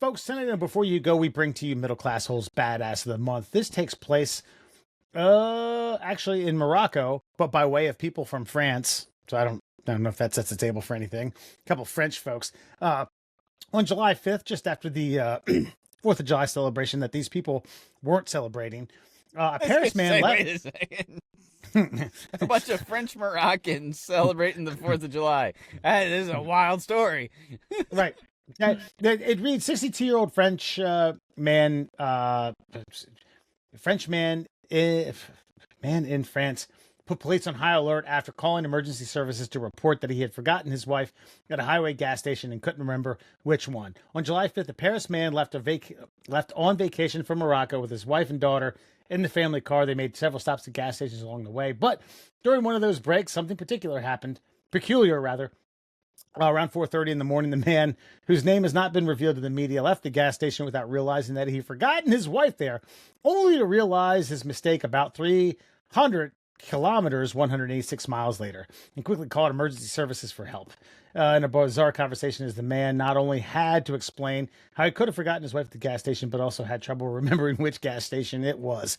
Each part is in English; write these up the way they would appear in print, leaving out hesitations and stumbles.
Folks, tonight before you go, we bring to you Middle Class Hole's Badass of the Month. This takes place, actually in Morocco, but by way of people from France. So I don't know if that sets the table for anything. A couple French folks. On July 5th, just after the 4th of July celebration that these people weren't celebrating, a Paris man left. Wait a second. A bunch of French Moroccans celebrating the 4th of July. That is a wild story. Right. It reads 62-year-old French man, French man in France put police on high alert after calling emergency services to report that he had forgotten his wife at a highway gas station and couldn't remember which one. On July 5th, a Paris man left on vacation from Morocco with his wife and daughter in the family car. They made several stops at gas stations along the way, but during one of those breaks, something peculiar happened. Around 4:30 in the morning, the man, whose name has not been revealed to the media, left the gas station without realizing that he'd forgotten his wife there, only to realize his mistake about 300 kilometers, 186 miles later, and quickly called emergency services for help. In a bizarre conversation, as the man not only had to explain how he could have forgotten his wife at the gas station, but also had trouble remembering which gas station it was.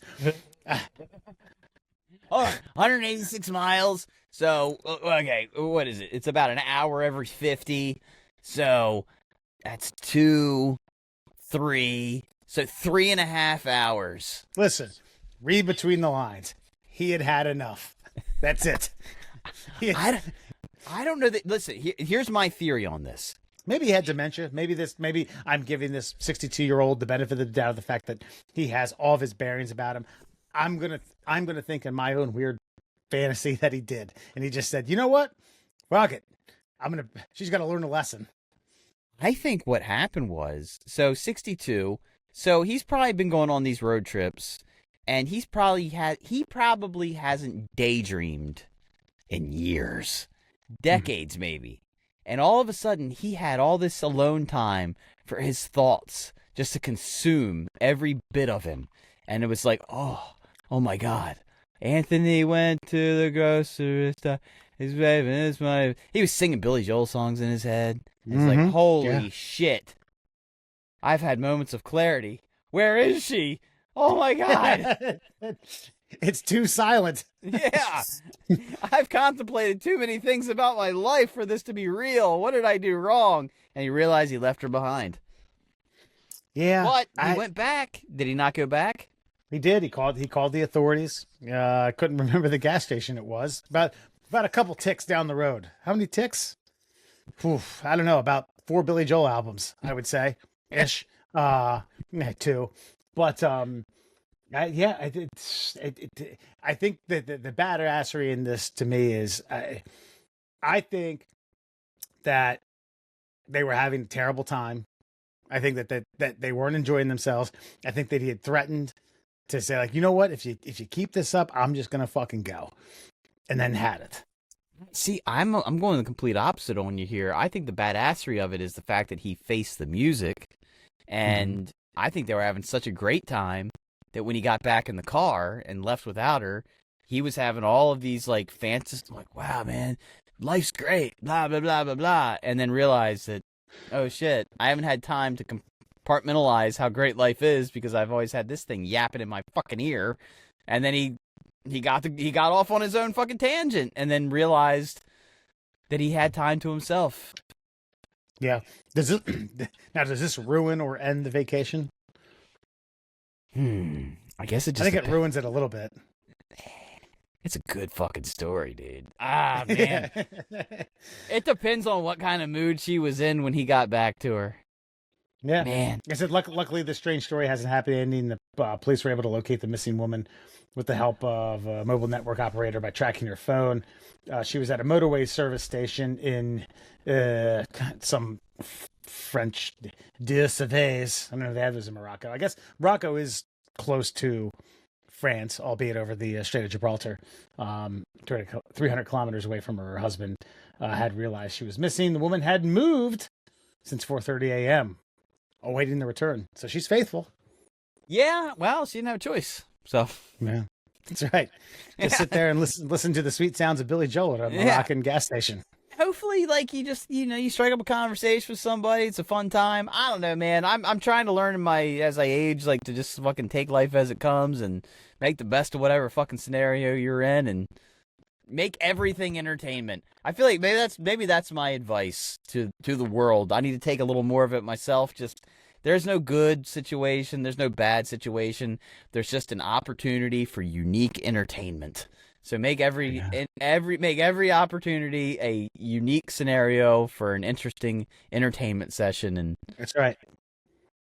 Oh, 186 miles. So, okay, what is it? It's about an hour every 50. So, that's 2, 3. So, 3.5 hours. Listen, read between the lines. He had had enough. That's it. I don't know that. Listen, here's my theory on this. Maybe he had dementia. Maybe I'm giving this 62-year-old the benefit of the doubt of the fact that he has all of his bearings about him. I'm gonna think in my own weird fantasy that he did, and he just said, "You know what? Fuck it. She's gonna learn a lesson." I think what happened was, so 62. So he's probably been going on these road trips, and he probably hasn't daydreamed in years, decades maybe. And all of a sudden, he had all this alone time for his thoughts, just to consume every bit of him. And it was like, oh my God. Anthony went to the grocery store. He's waving his money. He was singing Billy Joel songs in his head. It's like, holy shit. I've had moments of clarity. Where is she? Oh my God. It's too silent. Yeah. I've contemplated too many things about my life for this to be real. What did I do wrong? And he realized he left her behind. Yeah. But he went back. Did he not go back? He did. He called the authorities. I couldn't remember the gas station it was. About a couple ticks down the road. How many ticks? Oof, I don't know. About 4 Billy Joel albums, I would say. Ish. 2. But I think that the badassery in this to me is I think that they were having a terrible time. I think that they weren't enjoying themselves. I think that he had threatened to say, like, you know what, if you keep this up, I'm just gonna fucking go, and then had it. See, I'm going the complete opposite on you here. I think the badassery of it is the fact that he faced the music, and I think they were having such a great time that when he got back in the car and left without her, he was having all of these like fantasies, like, wow, man, life's great, blah blah blah blah blah, and then realized that, oh shit, I haven't had time to compartmentalize how great life is because I've always had this thing yapping in my fucking ear. And then he got off on his own fucking tangent and then realized that he had time to himself. Yeah. Does this ruin or end the vacation? I guess it just I think it ruins it a little bit. It's a good fucking story, dude. Ah, man. It depends on what kind of mood she was in when he got back to her. Yeah, man. I said, luckily, this strange story has a happy ending. The police were able to locate the missing woman with the help of a mobile network operator by tracking her phone. She was at a motorway service station in some French Deux Sèvres. I don't know if they have those in Morocco. I guess Morocco is close to France, albeit over the Strait of Gibraltar, 300 kilometers away from her husband, had realized she was missing. The woman had moved since 4:30 a.m., awaiting the return. So she's faithful. Yeah, well, she didn't have a choice. So yeah, that's right. Just sit there and listen to the sweet sounds of Billy Joel at a Moroccan gas station. hopefully, like, you just, you strike up a conversation with somebody. It's a fun time. I don't know, man. I'm trying to learn as I age, like, to just fucking take life as it comes and make the best of whatever fucking scenario you're in and make everything entertainment. I feel like maybe that's my advice to the world. I need to take a little more of it myself. Just, there's no good situation. There's no bad situation. There's just an opportunity for unique entertainment. So make every opportunity a unique scenario for an interesting entertainment session, and that's right.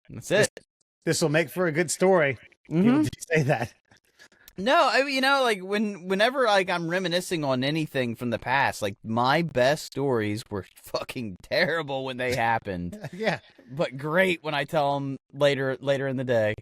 That's it. This will make for a good story. People do say that. No, I mean, like whenever like I'm reminiscing on anything from the past, like my best stories were fucking terrible when they happened. Yeah, but great when I tell them later in the day.